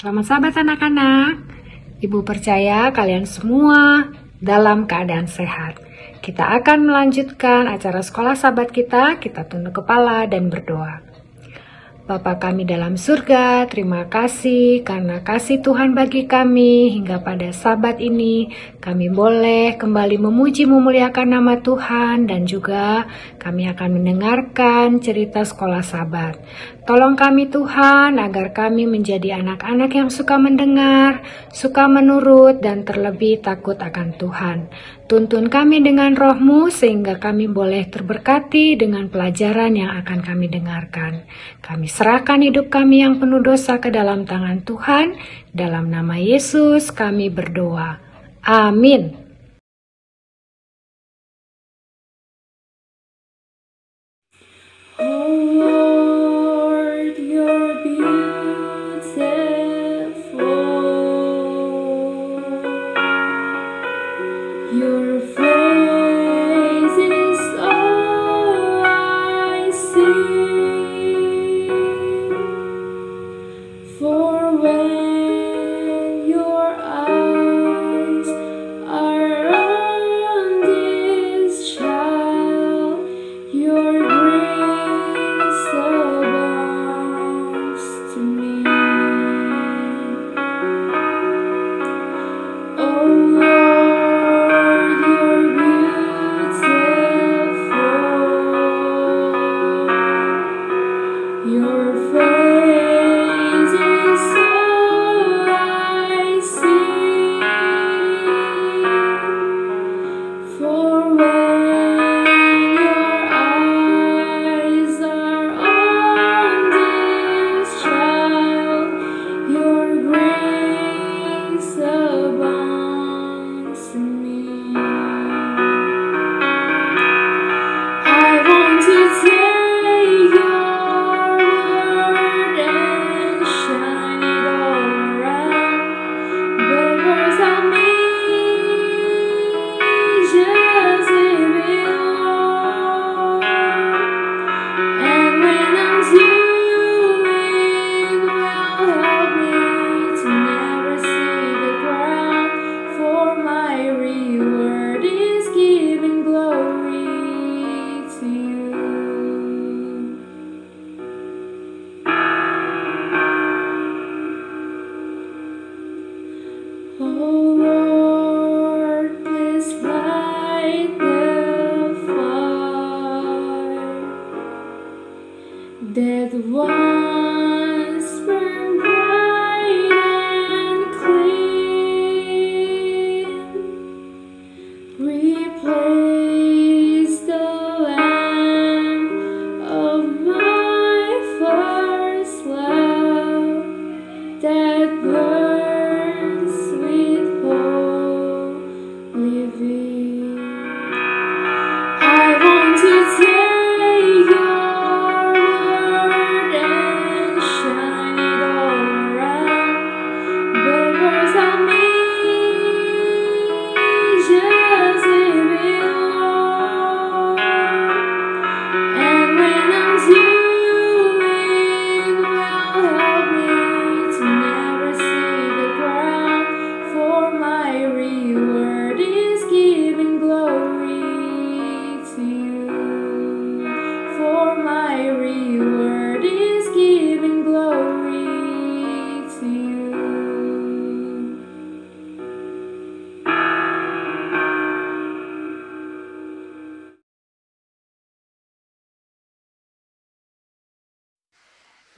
Selamat sahabat anak-anak. Ibu percaya kalian semua dalam keadaan sehat. Kita akan melanjutkan acara sekolah sahabat kita tunduk kepala dan berdoa. Bapa kami dalam surga, terima kasih karena kasih Tuhan bagi kami hingga pada sabat ini kami boleh kembali memuji memuliakan nama Tuhan dan juga kami akan mendengarkan cerita sekolah sabat. Tolong kami Tuhan agar kami menjadi anak-anak yang suka mendengar, suka menurut dan terlebih takut akan Tuhan. Tuntun kami dengan roh-Mu sehingga kami boleh terberkati dengan pelajaran yang akan kami dengarkan. Kami serahkan hidup kami yang penuh dosa ke dalam tangan Tuhan. Dalam nama Yesus kami berdoa. Amin.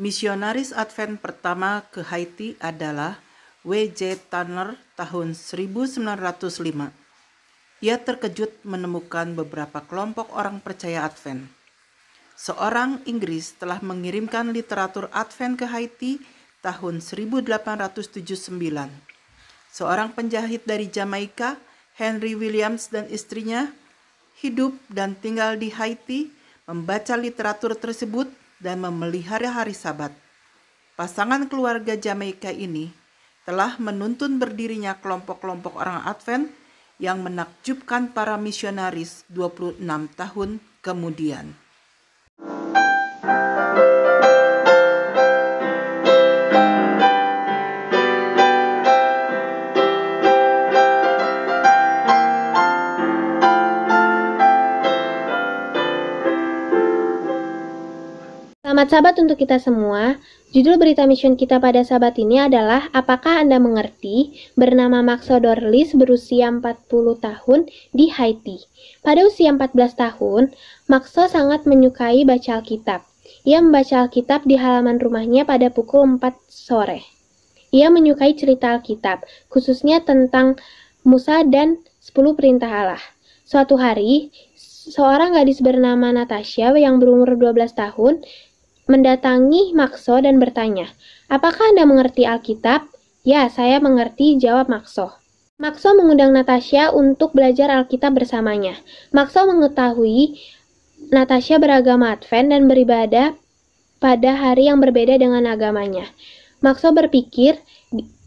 Misionaris Advent pertama ke Haiti adalah W.J. Tanner tahun 1905. Ia terkejut menemukan beberapa kelompok orang percaya Advent. Seorang Inggris telah mengirimkan literatur Advent ke Haiti tahun 1879. Seorang penjahit dari Jamaika, Henry Williams dan istrinya, hidup dan tinggal di Haiti, membaca literatur tersebut dan memelihara hari Sabat. Pasangan keluarga Jamaika ini telah menuntun berdirinya kelompok-kelompok orang Advent yang menakjubkan para misionaris 26 tahun kemudian. Semangat sahabat untuk kita semua. Judul berita mission kita pada sahabat ini adalah apakah Anda mengerti? Bernama Maxo Dorlis berusia 40 tahun di Haiti. Pada usia 14 tahun, Maxo sangat menyukai baca Alkitab. Ia membaca Alkitab di halaman rumahnya pada pukul 4 sore. Ia menyukai cerita Alkitab, khususnya tentang Musa dan 10 perintah Allah. Suatu hari, seorang gadis bernama Natasha yang berumur 12 tahun mendatangi Maxo dan bertanya, "Apakah Anda mengerti Alkitab?" "Ya, saya mengerti," jawab Maxo. Maxo mengundang Natasha untuk belajar Alkitab bersamanya. Maxo mengetahui Natasha beragama Advent dan beribadah pada hari yang berbeda dengan agamanya. Maxo berpikir,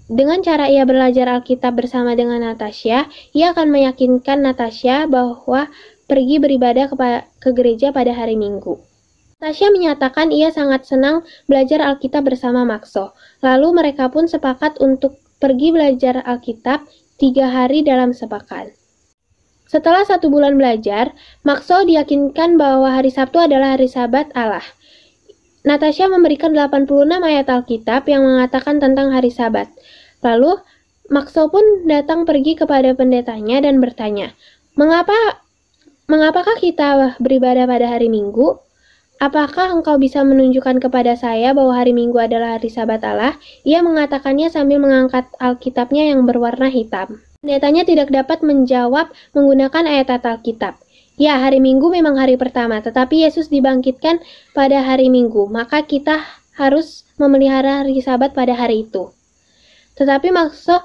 dengan cara ia belajar Alkitab bersama dengan Natasha, ia akan meyakinkan Natasha bahwa pergi beribadah ke gereja pada hari Minggu. Natasha menyatakan ia sangat senang belajar Alkitab bersama Maxo. Lalu mereka pun sepakat untuk pergi belajar Alkitab 3 hari dalam sepekan. Setelah 1 bulan belajar, Maxo diyakinkan bahwa hari Sabtu adalah hari Sabat Allah. Natasha memberikan 86 ayat Alkitab yang mengatakan tentang hari Sabat. Lalu, Maxo pun datang pergi kepada pendetanya dan bertanya, Mengapakah kita beribadah pada hari Minggu? Apakah engkau bisa menunjukkan kepada saya bahwa hari Minggu adalah hari Sabat Allah? Ia mengatakannya sambil mengangkat Alkitabnya yang berwarna hitam. Pendetanya tidak dapat menjawab menggunakan ayat Alkitab. Ya, hari Minggu memang hari pertama, tetapi Yesus dibangkitkan pada hari Minggu, maka kita harus memelihara hari Sabat pada hari itu. Tetapi Maxo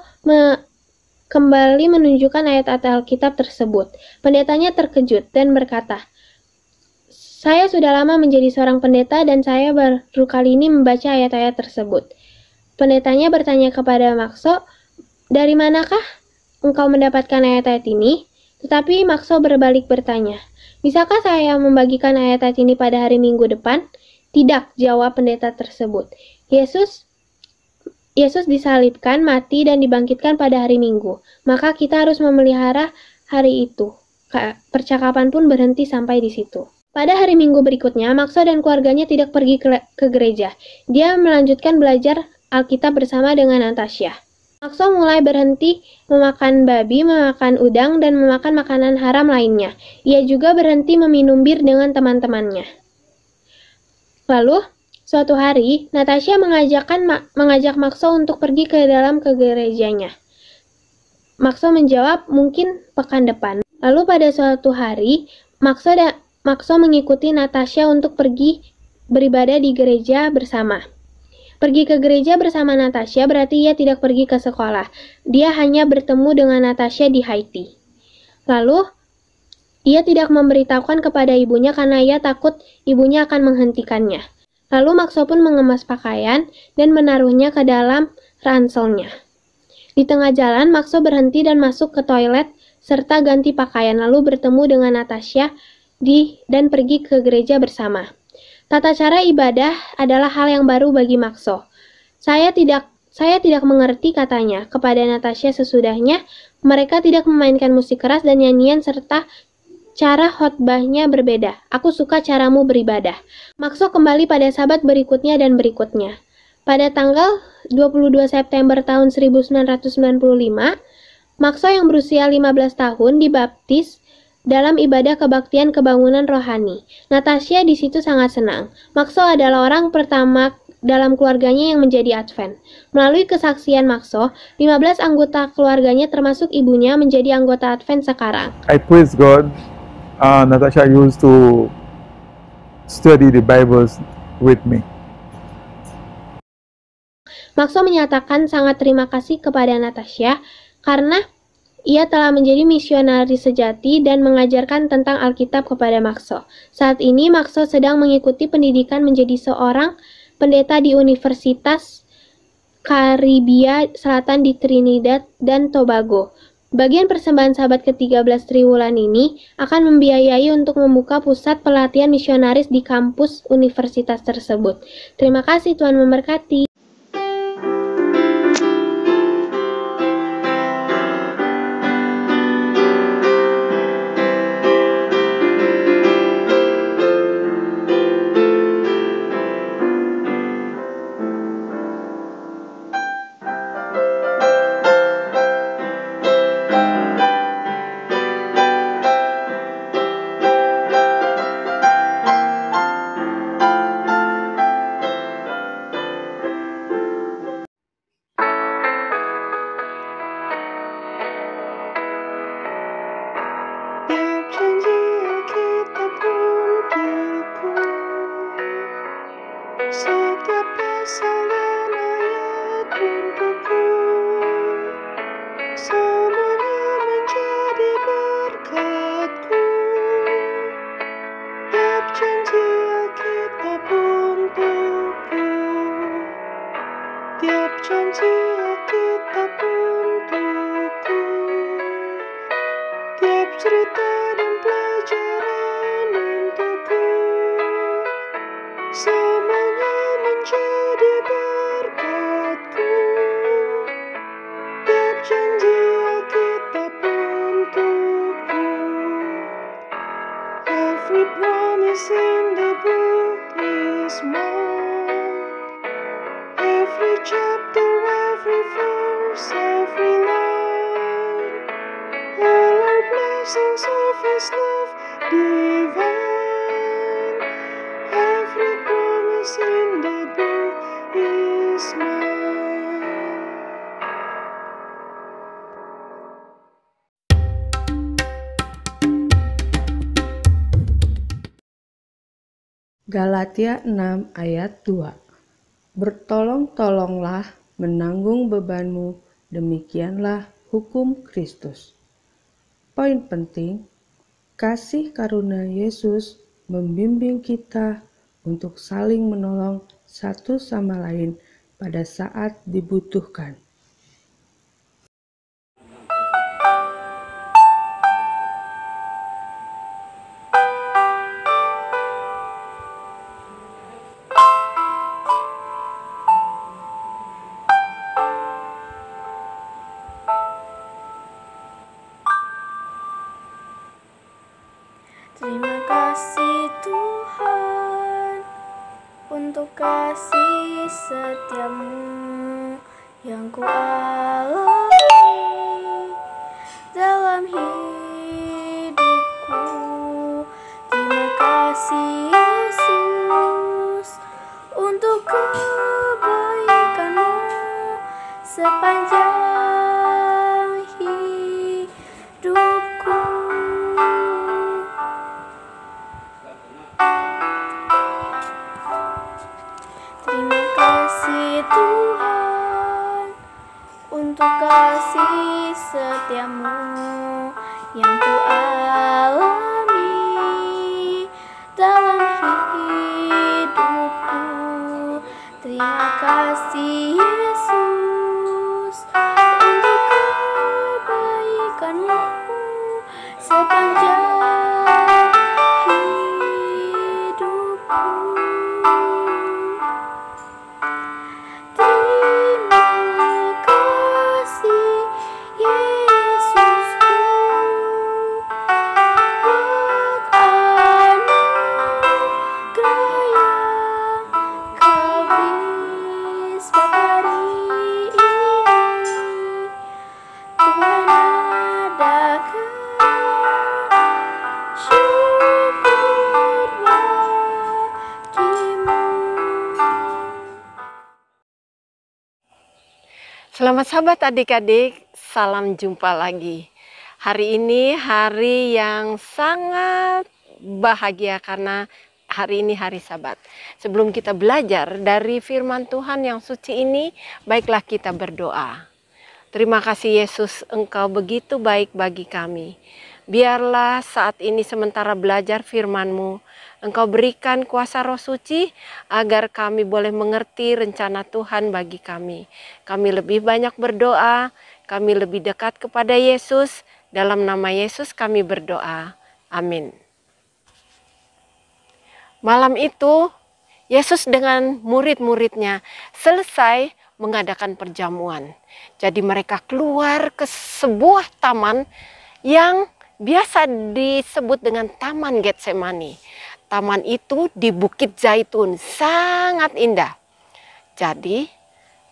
kembali menunjukkan ayat Alkitab tersebut. Pendetanya terkejut dan berkata, "Saya sudah lama menjadi seorang pendeta dan saya baru kali ini membaca ayat-ayat tersebut." Pendetanya bertanya kepada Maxo, "Dari manakah engkau mendapatkan ayat-ayat ini?" Tetapi Maxo berbalik bertanya, "Bisakah saya membagikan ayat-ayat ini pada hari Minggu depan?" "Tidak," jawab pendeta tersebut. Yesus disalibkan, mati, dan dibangkitkan pada hari Minggu. Maka kita harus memelihara hari itu. Percakapan pun berhenti sampai di situ. Pada hari Minggu berikutnya, Maxo dan keluarganya tidak pergi ke gereja. Dia melanjutkan belajar Alkitab bersama dengan Natasha. Maxo mulai berhenti memakan babi, memakan udang, dan memakan makanan haram lainnya. Ia juga berhenti meminum bir dengan teman-temannya. Lalu, suatu hari, Natasha mengajak Maxo untuk pergi ke gerejanya. Maxo menjawab, "Mungkin pekan depan." Lalu pada suatu hari, Maxo mengikuti Natasha untuk pergi beribadah di gereja bersama. Pergi ke gereja bersama Natasha berarti ia tidak pergi ke sekolah. Dia hanya bertemu dengan Natasha di Haiti. Lalu, ia tidak memberitahukan kepada ibunya karena ia takut ibunya akan menghentikannya. Lalu Maxo pun mengemas pakaian dan menaruhnya ke dalam ranselnya. Di tengah jalan, Maxo berhenti dan masuk ke toilet serta ganti pakaian lalu bertemu dengan Natasha dan pergi ke gereja bersama. Tata cara ibadah adalah hal yang baru bagi Maxo. Saya tidak mengerti, katanya kepada Natasha sesudahnya. Mereka tidak memainkan musik keras dan nyanyian serta cara khotbahnya berbeda. "Aku suka caramu beribadah." Maxo kembali pada Sabat berikutnya dan berikutnya. Pada tanggal 22 September tahun 1995, Maxo yang berusia 15 tahun dibaptis dalam ibadah kebaktian kebangunan rohani. Natasha di situ sangat senang. Maxo adalah orang pertama dalam keluarganya yang menjadi Advent. Melalui kesaksian Maxo, 15 anggota keluarganya termasuk ibunya menjadi anggota Advent sekarang. I praise God. Natasha used to study the Bibles with me. Maxo menyatakan sangat terima kasih kepada Natasha karena ia telah menjadi misionaris sejati dan mengajarkan tentang Alkitab kepada Maxo. Saat ini Maxo sedang mengikuti pendidikan menjadi seorang pendeta di Universitas Karibia Selatan di Trinidad dan Tobago. Bagian persembahan Sabat ke-13 Triwulan ini akan membiayai untuk membuka pusat pelatihan misionaris di kampus universitas tersebut. Terima kasih, Tuhan memberkati. tiap pasal dan ayat untukku. Semuanya menjadi berkatku. Tiap janji Alkitab untukku. Tiap janji Alkitab untukku. Tiap cerita dan pelajaran untukku. Semuanya menjadi berkatku. Tiap janji Alkitab untukku. Every promise in the book is mine. Every chapter, every verse, every line. All are blessings of His love divine. Every promise in the book is mine. Galatia 6 ayat 2. Bertolong-tolonglah menanggung bebanmu, demikianlah hukum Kristus. Poin penting, kasih karunia Yesus membimbing kita untuk saling menolong satu sama lain pada saat dibutuhkan. Terima kasih Tuhan untuk kasih setiamu yang kualami dalam hidupku. Terima kasih Yesus untuk kebaikanmu sepanjang hidupku. Terima kasih Tuhan untuk kasih setiamu yang kualami dalam hidupku. Terima kasih Yesus untuk kebaikanmu sepanjang hidupku. Terima kasih Yesusku buat anugerah yang Kau beri setiap hari ini. Tuhan adakan syukur bagimu. Selamat sahabat adik-adik, salam jumpa lagi. Hari ini hari yang sangat bahagia karena hari ini hari Sabat. Sebelum kita belajar dari firman Tuhan yang suci ini, baiklah kita berdoa. Terima kasih Yesus, Engkau begitu baik bagi kami. Biarlah saat ini sementara belajar firman-Mu, Engkau berikan kuasa Roh Suci agar kami boleh mengerti rencana Tuhan bagi kami. Kami lebih banyak berdoa, kami lebih dekat kepada Yesus. Dalam nama Yesus kami berdoa. Amin. Malam itu, Yesus dengan murid-muridnya selesai mengadakan perjamuan. Jadi mereka keluar ke sebuah taman yang biasa disebut dengan Taman Getsemani. Taman itu di Bukit Zaitun, sangat indah. Jadi,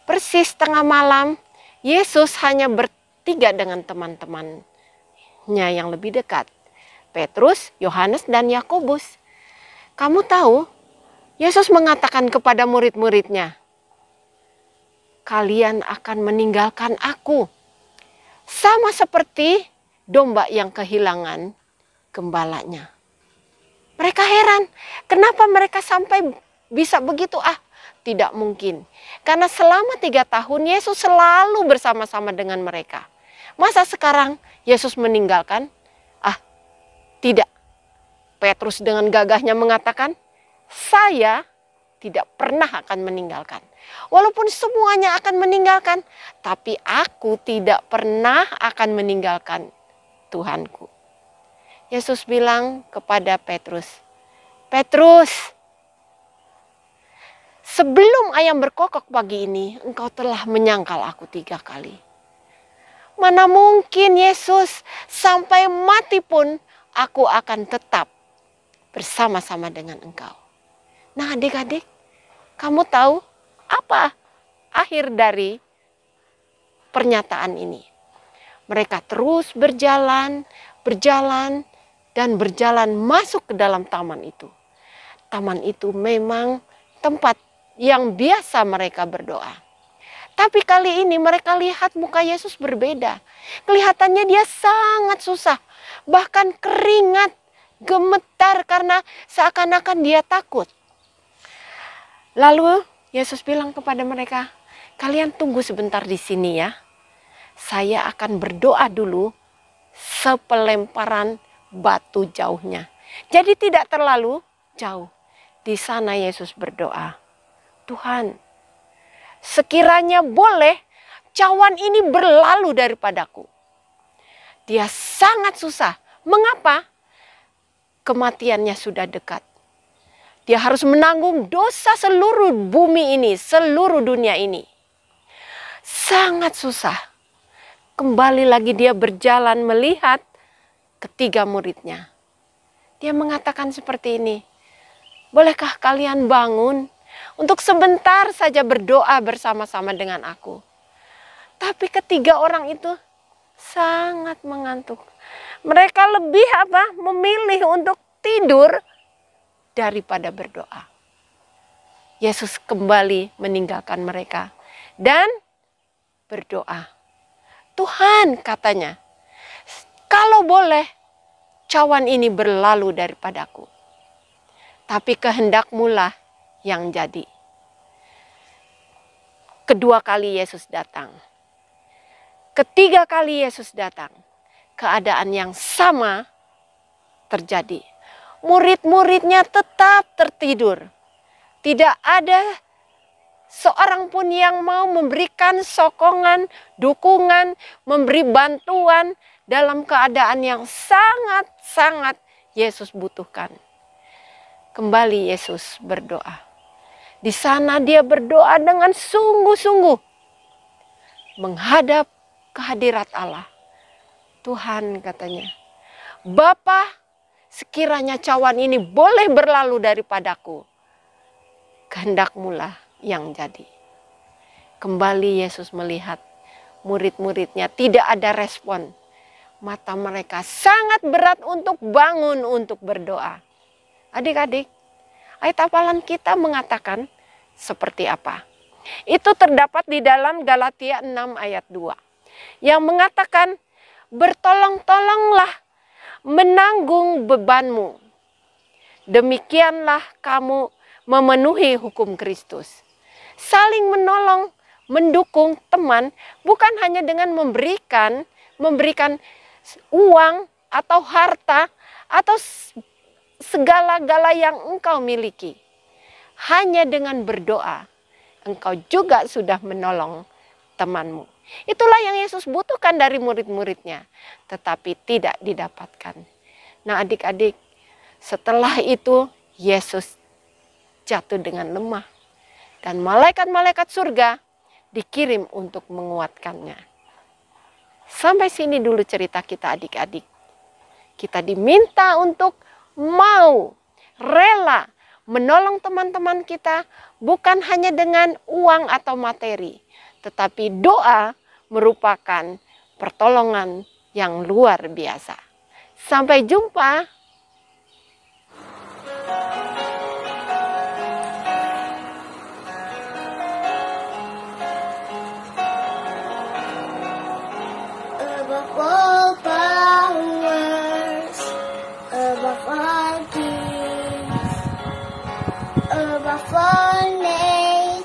persis tengah malam, Yesus hanya bertiga dengan teman-temannya yang lebih dekat. Petrus, Yohanes, dan Yakobus. Kamu tahu, Yesus mengatakan kepada murid-muridnya, kalian akan meninggalkan aku. Sama seperti domba yang kehilangan gembalanya. Mereka heran, kenapa mereka sampai bisa begitu? Tidak mungkin. Karena selama 3 tahun Yesus selalu bersama-sama dengan mereka. Masa sekarang Yesus meninggalkan? Tidak. Petrus dengan gagahnya mengatakan, saya tidak pernah akan meninggalkan. Walaupun semuanya akan meninggalkan, tapi aku tidak pernah akan meninggalkan Tuhanku. Yesus bilang kepada Petrus, Petrus, sebelum ayam berkokok pagi ini, engkau telah menyangkal aku 3 kali. Mana mungkin Yesus, sampai mati pun aku akan tetap bersama-sama dengan engkau. Nah adik-adik, kamu tahu apa akhir dari pernyataan ini? Mereka terus berjalan dan berjalan masuk ke dalam taman itu. Taman itu memang tempat yang biasa mereka berdoa. Tapi kali ini mereka lihat muka Yesus berbeda. Kelihatannya dia sangat susah. Bahkan keringat, gemetar karena seakan-akan dia takut. Lalu Yesus bilang kepada mereka, kalian tunggu sebentar di sini ya. Saya akan berdoa dulu sepelemparan batu jauhnya. Jadi tidak terlalu jauh. Di sana Yesus berdoa, Tuhan, sekiranya boleh cawan ini berlalu daripadaku. Dia sangat susah. Mengapa? Kematiannya sudah dekat. Dia harus menanggung dosa seluruh bumi ini, seluruh dunia ini. Sangat susah. Kembali lagi dia berjalan melihat ketiga muridnya. Dia mengatakan seperti ini, bolehkah kalian bangun untuk sebentar saja berdoa bersama-sama dengan aku? Tapi ketiga orang itu sangat mengantuk. Mereka lebih memilih untuk tidur daripada berdoa. Yesus kembali meninggalkan mereka dan berdoa. Tuhan, katanya, kalau boleh cawan ini berlalu daripadaku. Tapi kehendakmu lah yang jadi. Kedua kali Yesus datang. Ketiga kali Yesus datang. Keadaan yang sama terjadi. Murid-muridnya tetap tertidur. Tidak ada seorang pun yang mau memberikan sokongan, dukungan, memberi bantuan dalam keadaan yang sangat-sangat Yesus butuhkan. Kembali Yesus berdoa. Di sana dia berdoa dengan sungguh-sungguh menghadap kehadirat Allah. Tuhan, katanya, Bapa, sekiranya cawan ini boleh berlalu daripadaku, kehendakmu lah yang jadi. Kembali Yesus melihat murid-muridnya tidak ada respon. Mata mereka sangat berat untuk bangun untuk berdoa. Adik-adik, ayat hafalan kita mengatakan seperti apa? Itu terdapat di dalam Galatia 6 ayat 2. Yang mengatakan, bertolong-tolonglah menanggung bebanmu. Demikianlah kamu memenuhi hukum Kristus. Saling menolong, mendukung teman, bukan hanya dengan memberikan uang atau harta atau segala-gala yang engkau miliki. Hanya dengan berdoa, engkau juga sudah menolong temanmu. Itulah yang Yesus butuhkan dari murid-muridnya, tetapi tidak didapatkan. Nah adik-adik, setelah itu Yesus jatuh dengan lemah. Dan malaikat-malaikat surga dikirim untuk menguatkannya. Sampai sini dulu cerita kita adik-adik. Kita diminta untuk mau, rela menolong teman-teman kita, bukan hanya dengan uang atau materi, tetapi doa merupakan pertolongan yang luar biasa. Sampai jumpa. Above all powers, above all kings, above all names.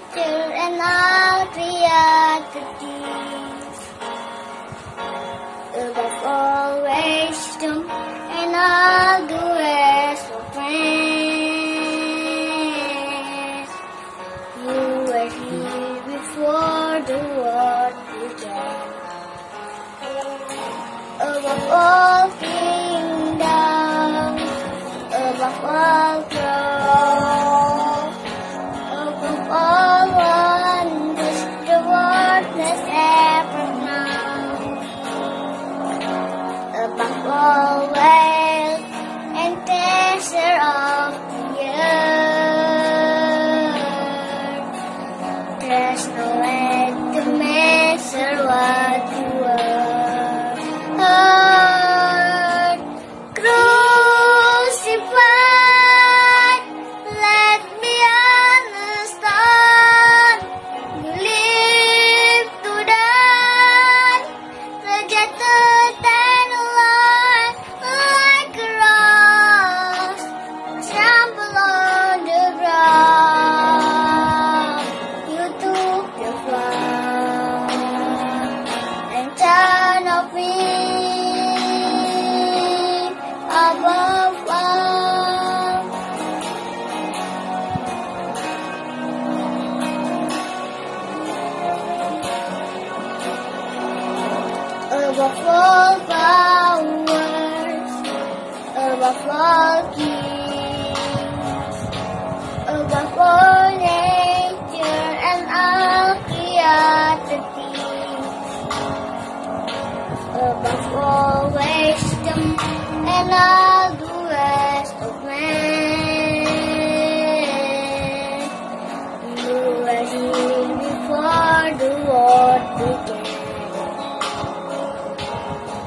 the world began. Above all kingdoms, above all thrones, above all wonders the world has ever known, above all wealth and treasure of the earth, there's no end to measure what you are. Crucified, let me understand. You live to die, rejected and alive like a rose, trampled on the ground. You took the fall and turned of me above all. Above all powers, above all kings, above all nature and all created things, above all wisdom and all the rest of man. You were here before the world began.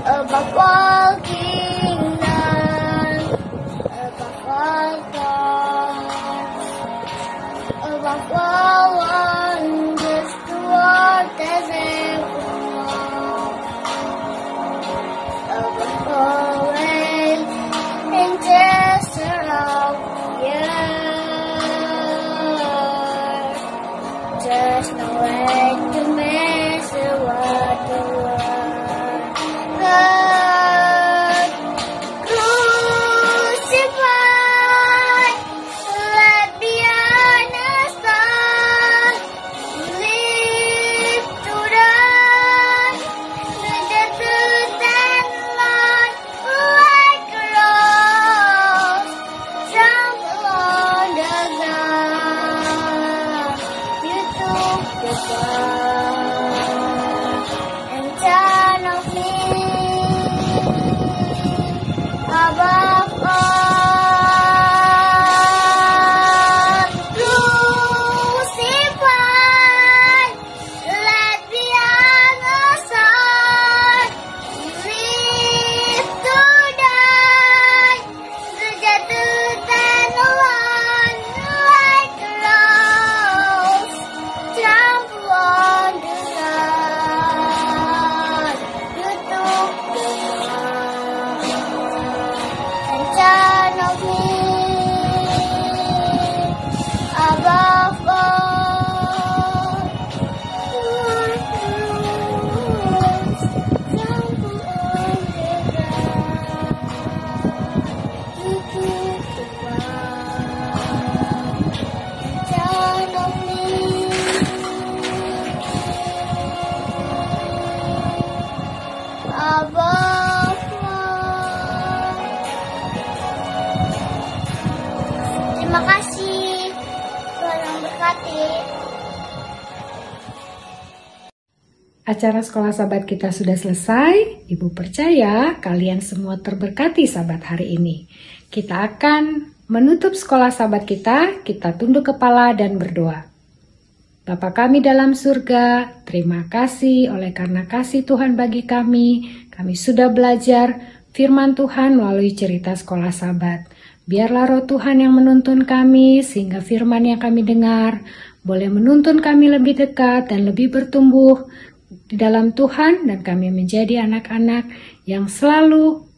Above all kingdoms, above all thrones, above all wonders the world has ever known, above all wealth and treasure of the earth, there's no way to measure what you are. Crucified, let me understand. Live to die, rejected and alive like a rose, trampled on the ground. You took the fall and turned of me above all. Crucified, let me understand. Live to die, rejected and alive like a rose, trampled on the ground. You took the fall and turned of me above all. Like a rose, trampled on the ground. You took the fall and turned of me above all. Terima kasih. Tuhan memberkati. Acara sekolah sahabat kita sudah selesai. Ibu percaya kalian semua terberkati sahabat hari ini. Kita akan menutup sekolah sahabat kita tunduk kepala dan berdoa. Bapa kami dalam surga, terima kasih oleh karena kasih Tuhan bagi kami. Kami sudah belajar firman Tuhan melalui cerita sekolah sahabat. Biarlah roh Tuhan yang menuntun kami sehingga firman yang kami dengar boleh menuntun kami lebih dekat dan lebih bertumbuh di dalam Tuhan, dan kami menjadi anak-anak yang selalu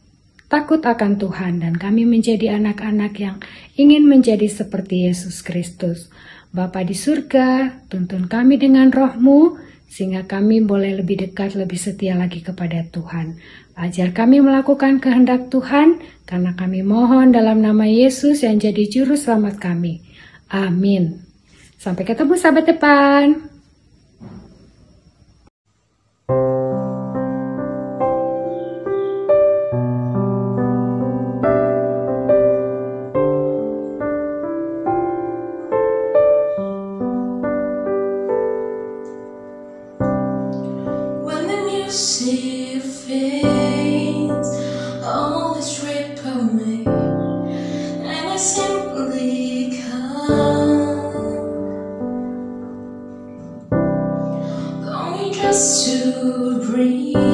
takut akan Tuhan, dan kami menjadi anak-anak yang ingin menjadi seperti Yesus Kristus. Bapa di surga, tuntun kami dengan roh-Mu sehingga kami boleh lebih dekat, lebih setia lagi kepada Tuhan. Ajar kami melakukan kehendak Tuhan, karena kami mohon dalam nama Yesus yang jadi juru selamat kami. Amin. Sampai ketemu sahabat depan. see your face, always straight for me, and I simply come, going just to breathe.